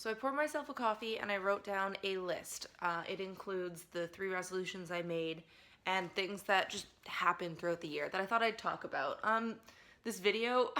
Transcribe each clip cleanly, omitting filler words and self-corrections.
So I poured myself a coffee and I wrote down a list. It includes the 3 resolutions I made and things that just happened throughout the year that I thought I'd talk about. This video,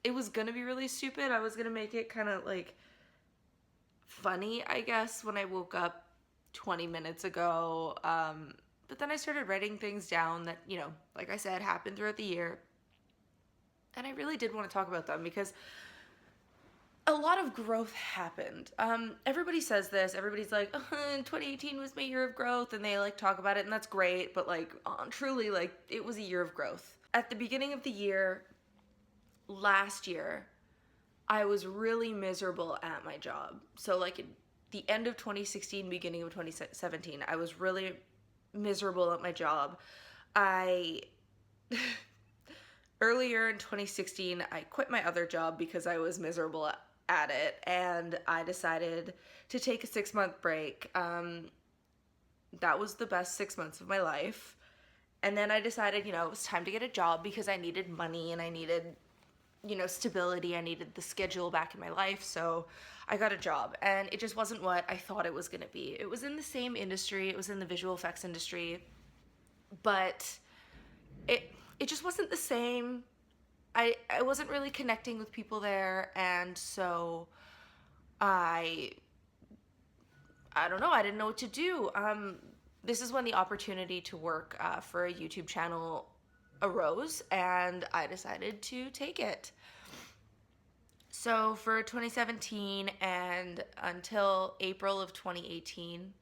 it was gonna be really stupid. I was gonna make it kind of like funny, I guess, when I woke up 20 minutes ago. But then I started writing things down that, like I said, happened throughout the year. And I really did want to talk about them because a lot of growth happened. Everybody says this. Everybody's like, 2018 was my year of growth, and they like talk about it, and that's great. But like, truly, like it was a year of growth. At the beginning of the year, last year, I was really miserable at my job. So like at the end of 2016, beginning of 2017, I was really miserable at my job. I Earlier in 2016, I quit my other job because I was miserable at it, and I decided to take a 6-month break. That was the best 6 months of my life. And then I decided, it was time to get a job because I needed money and I needed, stability. I needed the schedule back in my life. So I got a job, and it just wasn't what I thought it was going to be. It was in the same industry. It was in the visual effects industry, but it just wasn't the same. I wasn't really connecting with people there, and so I don't know, I didn't know what to do. This is when the opportunity to work for a YouTube channel arose, and I decided to take it. So for 2017 and until April of 2018,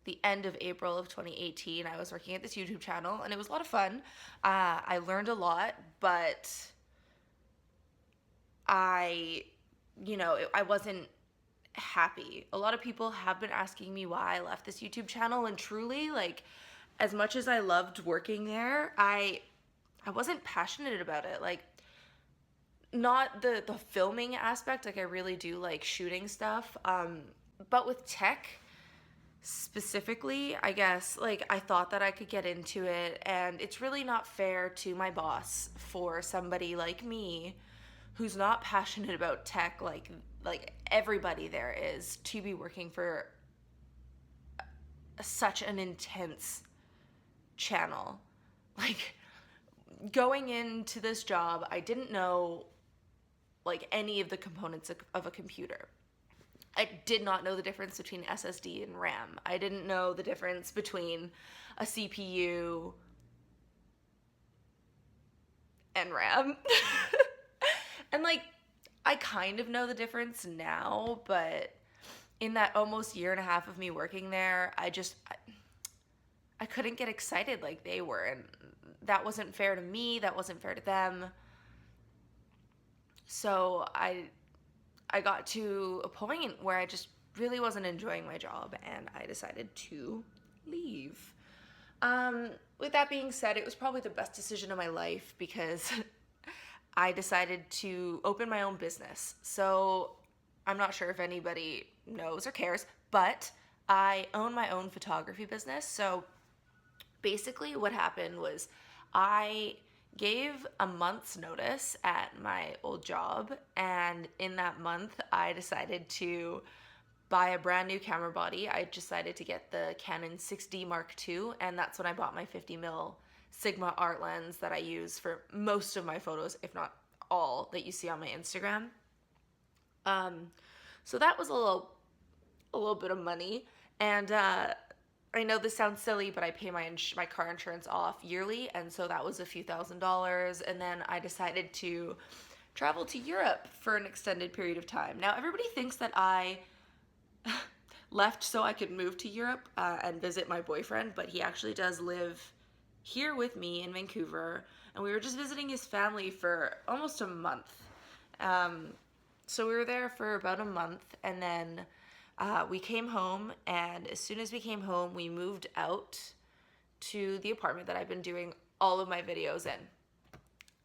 the end of April of 2018, I was working at this YouTube channel, and it was a lot of fun. I learned a lot, but I wasn't happy. A lot of people have been asking me why I left this YouTube channel, and truly, like, as much as I loved working there, I wasn't passionate about it. Like, not the filming aspect, like I really do like shooting stuff, but with tech specifically, I guess, like I thought that I could get into it, and it's really not fair to my boss for somebody like me who's not passionate about tech like everybody there is, to be working for such an intense channel. Like, going into this job, I didn't know like any of the components of a computer. I did not know the difference between SSD and RAM. I didn't know the difference between a CPU and RAM. And like, I kind of know the difference now, but in that almost year and a half of me working there, I couldn't get excited like they were, and that wasn't fair to me, that wasn't fair to them. So I got to a point where I just really wasn't enjoying my job, and I decided to leave. With that being said, it was probably the best decision of my life because I decided to open my own business. So I'm not sure if anybody knows or cares, but I own my own photography business. So basically what happened was I gave a month's notice at my old job, and in that month I decided to buy a brand new camera body. I decided to get the Canon 6D Mark II, and that's when I bought my 50mm Sigma art lens that I use for most of my photos, if not all, that you see on my Instagram. So that was a little bit of money, and I know this sounds silly, but I pay my car insurance off yearly, and so that was a few $1,000s. And then I decided to travel to Europe for an extended period of time. Now, everybody thinks that I left so I could move to Europe and visit my boyfriend, but he actually does live here with me in Vancouver, and we were just visiting his family for almost a month. So we were there for about a month, and then we came home, and as soon as we came home, we moved out to the apartment that I've been doing all of my videos in.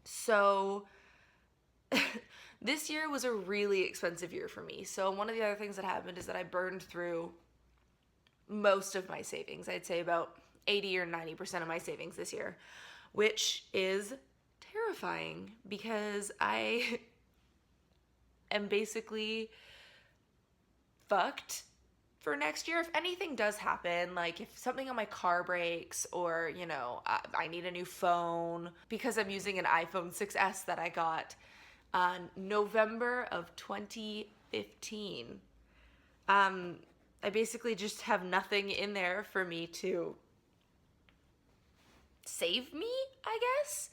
So this year was a really expensive year for me. So one of the other things that happened is that I burned through most of my savings. I'd say about 80 or 90% of my savings this year, which is terrifying because I am basically fucked for next year. If anything does happen, like if something on my car breaks, or, you know, I need a new phone because I'm using an iPhone 6S that I got on November of 2015. I basically just have nothing in there for me to save me, I guess.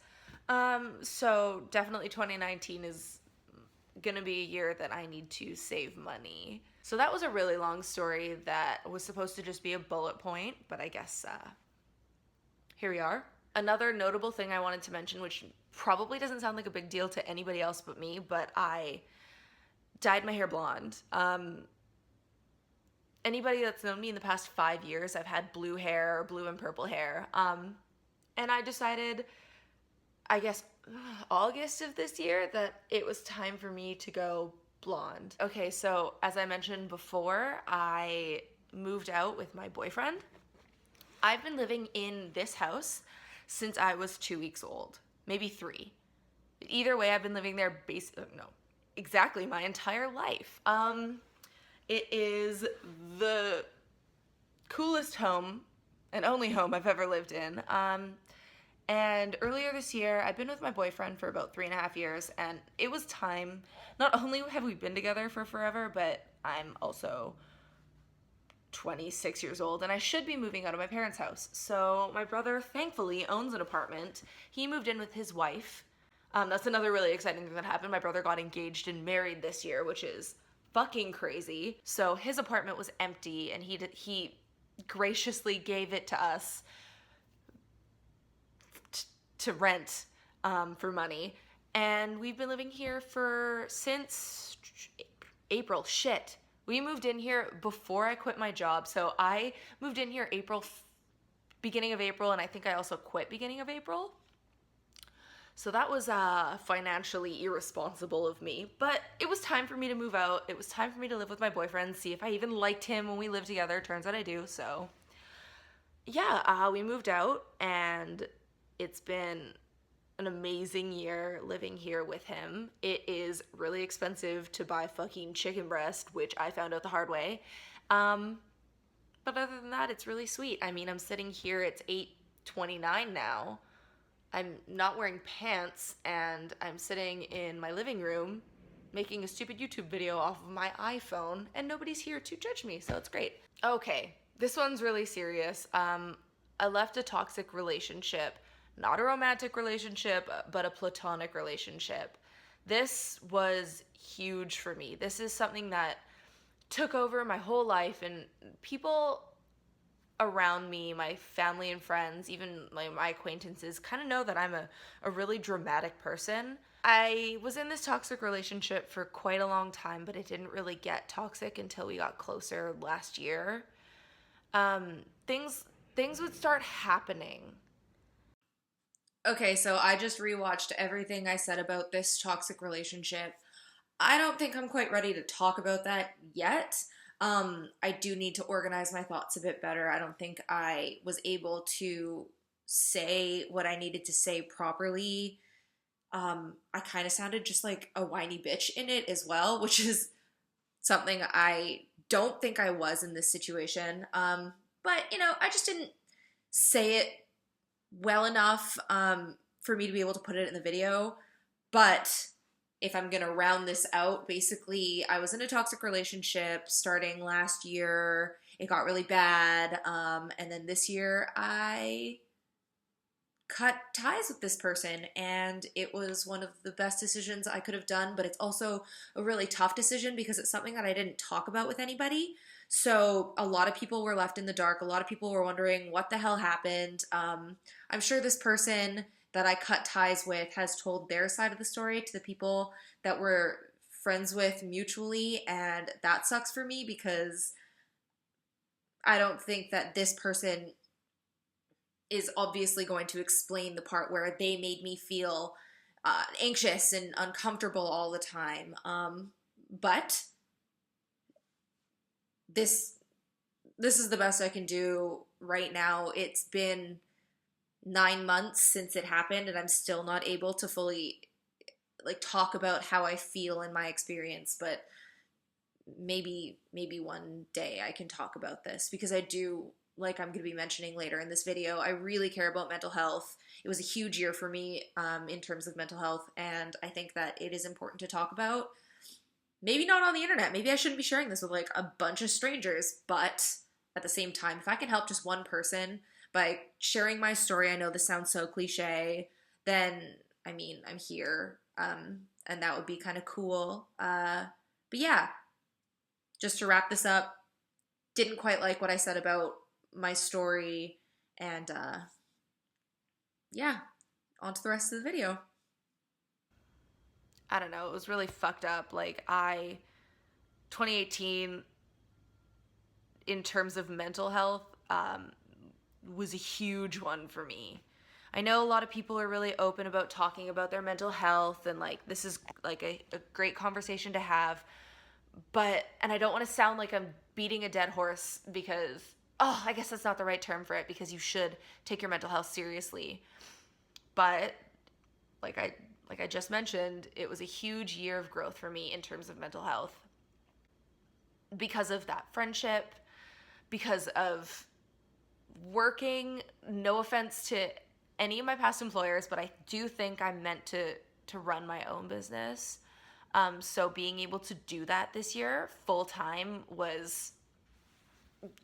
So definitely 2019 is gonna be a year that I need to save money. So that was a really long story that was supposed to just be a bullet point, but I guess here we are. Another notable thing I wanted to mention, which probably doesn't sound like a big deal to anybody else but me, but I dyed my hair blonde. Anybody that's known me in the past 5 years, I've had blue hair or blue and purple hair. And I decided, I guess, August of this year, that it was time for me to go blonde. Okay, so as I mentioned before, I moved out with my boyfriend. I've been living in this house since I was 2 weeks old, maybe 3. Either way, I've been living there exactly my entire life. It is the coolest home and only home I've ever lived in. And earlier this year, I've been with my boyfriend for about 3.5 years, and it was time. Not only have we been together for forever, but I'm also 26 years old, and I should be moving out of my parents' house. So my brother, thankfully, owns an apartment. He moved in with his wife. That's another really exciting thing that happened. My brother got engaged and married this year, which is fucking crazy. So his apartment was empty, and he graciously gave it to us to rent for money. And we've been living here since April. Shit. We moved in here before I quit my job. So I moved in here beginning of April, and I think I also quit beginning of April. So that was financially irresponsible of me. But it was time for me to move out. It was time for me to live with my boyfriend, see if I even liked him when we lived together. Turns out I do. So yeah, we moved out, and it's been an amazing year living here with him. It is really expensive to buy fucking chicken breast, which I found out the hard way. But other than that, it's really sweet. I mean, I'm sitting here, it's 8:29 now. I'm not wearing pants, and I'm sitting in my living room making a stupid YouTube video off of my iPhone, and nobody's here to judge me, so it's great. Okay, this one's really serious. I left a toxic relationship. Not a romantic relationship, but a platonic relationship. This was huge for me. This is something that took over my whole life, and people around me, my family and friends, even my acquaintances, kind of know that I'm a really dramatic person. I was in this toxic relationship for quite a long time, but it didn't really get toxic until we got closer last year. Things would start happening. Okay, so I just rewatched everything I said about this toxic relationship. I don't think I'm quite ready to talk about that yet. I do need to organize my thoughts a bit better. I don't think I was able to say what I needed to say properly. I kind of sounded just like a whiny bitch in it as well, which is something I don't think I was in this situation. But, I just didn't say it well enough for me to be able to put it in the video. But if I'm going to round this out, basically, I was in a toxic relationship starting last year. It got really bad. And then this year, I cut ties with this person, and it was one of the best decisions I could have done, but it's also a really tough decision because it's something that I didn't talk about with anybody. So a lot of people were left in the dark. A lot of people were wondering what the hell happened. I'm sure this person that I cut ties with has told their side of the story to the people that we're friends with mutually, and that sucks for me because I don't think that this person is obviously going to explain the part where they made me feel anxious and uncomfortable all the time. But this is the best I can do right now. It's been 9 months since it happened, and I'm still not able to fully talk about how I feel in my experience. But maybe one day I can talk about this, because I do, like I'm going to be mentioning later in this video, I really care about mental health. It was a huge year for me in terms of mental health, and I think that it is important to talk about. Maybe not on the internet. Maybe I shouldn't be sharing this with like a bunch of strangers, but at the same time, if I can help just one person by sharing my story, I know this sounds so cliche, then I mean, I'm here. And that would be kind of cool. But yeah, just to wrap this up, didn't quite like what I said about my story, and yeah, on to the rest of the video. I don't know. It was really fucked up. 2018, in terms of mental health, was a huge one for me. I know a lot of people are really open about talking about their mental health, and like this is like a great conversation to have. But, and I don't want to sound like I'm beating a dead horse, because, oh, I guess that's not the right term for it, because you should take your mental health seriously. But like I like I just mentioned, it was a huge year of growth for me in terms of mental health, because of that friendship, because of working. No offense to any of my past employers, but I do think I'm meant to run my own business. So being able to do that this year full time was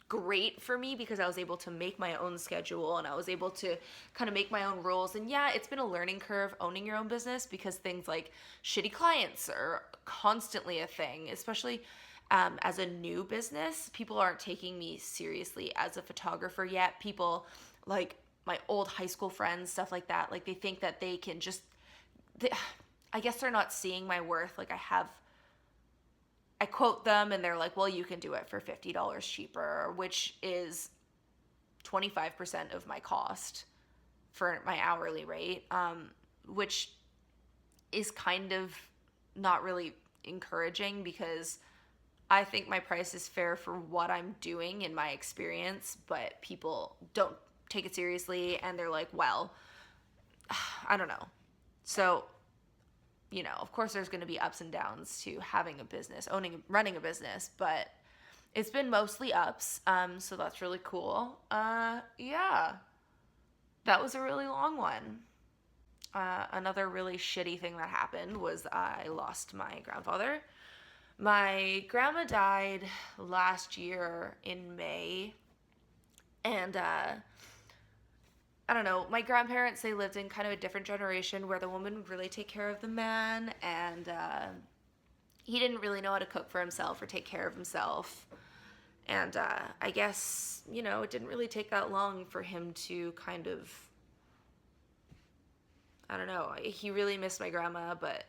great for me, because I was able to make my own schedule and I was able to kind of make my own rules. And yeah, it's been a learning curve owning your own business, because things like shitty clients are constantly a thing, especially as a new business. People aren't taking me seriously as a photographer yet. People like my old high school friends, stuff like that, like they think that they can just, they, I guess they're not seeing my worth. Like I quote them and they're like, well, you can do it for $50 cheaper, which is 25% of my cost for my hourly rate, which is kind of not really encouraging, because I think my price is fair for what I'm doing in my experience, but people don't take it seriously, and they're like, well, I don't know. So, of course there's going to be ups and downs to having a business, running a business, but it's been mostly ups. So that's really cool. Yeah, that was a really long one. Another really shitty thing that happened was I lost my grandfather. My grandma died last year in May, and I don't know, my grandparents, they lived in kind of a different generation where the woman would really take care of the man, and he didn't really know how to cook for himself or take care of himself. And I guess, it didn't really take that long for him to kind of, I don't know, he really missed my grandma, but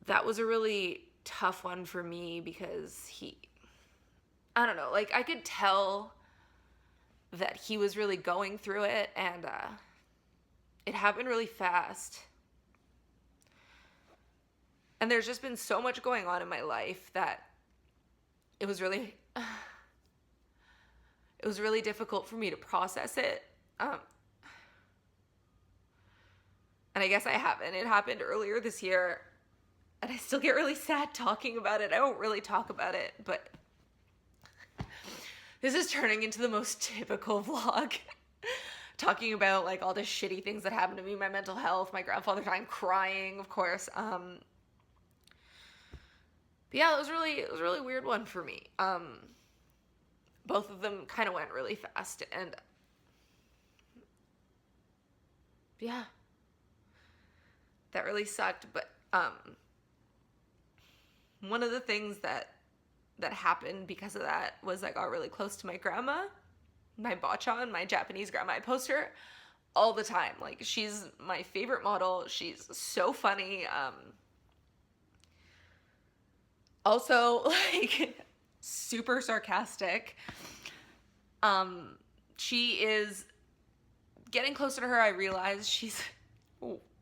that was a really tough one for me, because I don't know, like I could tell that he was really going through it, and it happened really fast. And there's just been so much going on in my life that it was really difficult for me to process it. And I guess I haven't. It happened earlier this year, and I still get really sad talking about it. I don't really talk about it, but this is turning into the most typical vlog. Talking about like all the shitty things that happened to me, my mental health, my grandfather dying, crying, of course. But yeah, it was a really weird one for me. Both of them kind of went really fast, and yeah, that really sucked. But one of the things that happened because of that was I got really close to my grandma, my bachan, my Japanese grandma. I post her all the time. Like, she's my favorite model. She's so funny. Also, like, super sarcastic. She is getting closer to her. I realize she's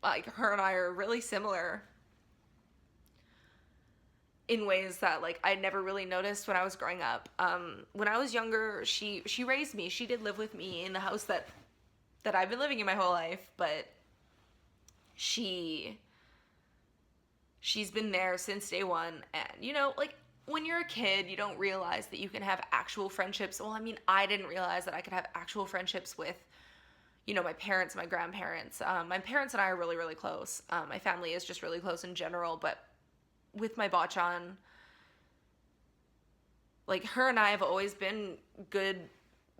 like, her and I are really similar in ways that like I never really noticed when I was growing up. When I was younger, she raised me. She did live with me in the house that I've been living in my whole life, but she She's been there since day one. And, you know, like, when you're a kid, you don't realize that you can have actual friendships. Well, I mean, I didn't realize that I could have actual friendships with, you know, my parents, my grandparents. My parents and I are really, really close. My family is just really close in general. But with my bachan, like, her and I have always been good,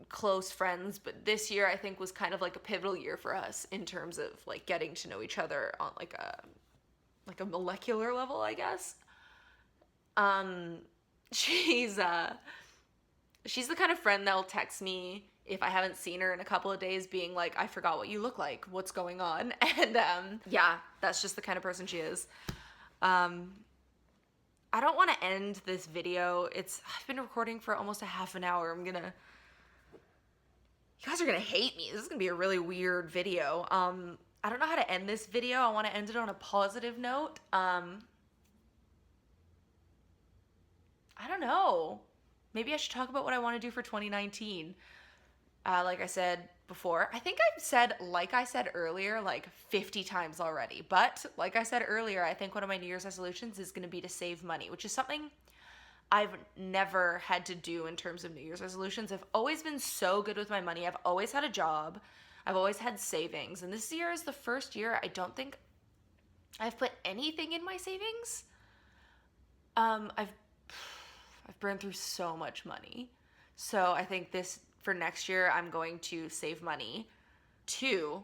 close friends. But this year, I think, was kind of like a pivotal year for us in terms of, like, getting to know each other on, like a molecular level, I guess. Um, she's she's the kind of friend that'll text me if I haven't seen her in a couple of days, being like, "I forgot what you look like. What's going on?" And yeah, that's just the kind of person she is. Um, I don't want to end this video. I've been recording for almost a half an hour. You guys are gonna hate me. This is gonna be a really weird video. I don't know how to end this video. I want to end it on a positive note. I don't know. Maybe I should talk about what I want to do for 2019. Like I said before, I think I've said, like I said earlier, like 50 times already. But like I said earlier, I think one of my New Year's resolutions is going to be to save money, which is something I've never had to do in terms of New Year's resolutions. I've always been so good with my money. I've always had a job. I've always had savings. And this year is the first year I don't think I've put anything in my savings. I've burned through so much money. So I think this for next year I'm going to save money to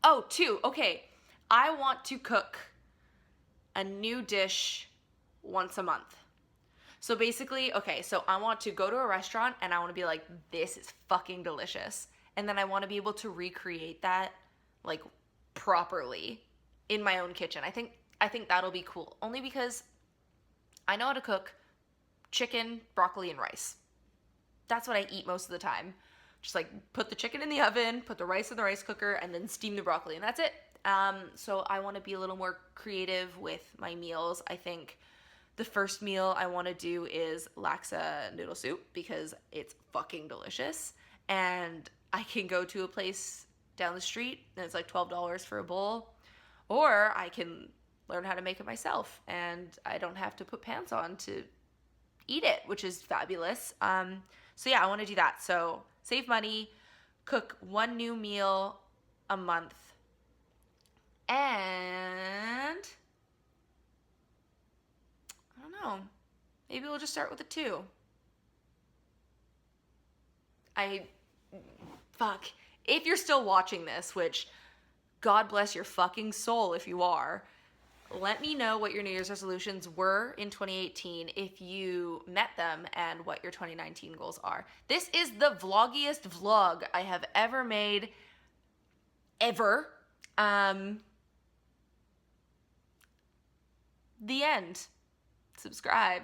okay. I want to cook a new dish once a month. So basically, okay, so I want to go to a restaurant and I want to be like, this is fucking delicious. And then I want to be able to recreate that like properly in my own kitchen. I think that'll be cool. Only because I know how to cook chicken, broccoli, and rice. That's what I eat most of the time. Just like put the chicken in the oven, put the rice in the rice cooker, and then steam the broccoli, and that's it. So I want to be a little more creative with my meals. I think the first meal I want to do is laksa noodle soup because it's fucking delicious. And I can go to a place down the street and it's like $12 for a bowl. Or I can learn how to make it myself and I don't have to put pants on to eat it, which is fabulous. So yeah, I want to do that. So save money, cook one new meal a month, and I don't know. Maybe we'll just start with a two. I fuck. If you're still watching this, which God bless your fucking soul if you are, let me know what your New Year's resolutions were in 2018, if you met them, and what your 2019 goals are. This is the vloggiest vlog I have ever made, ever. The end. Subscribe.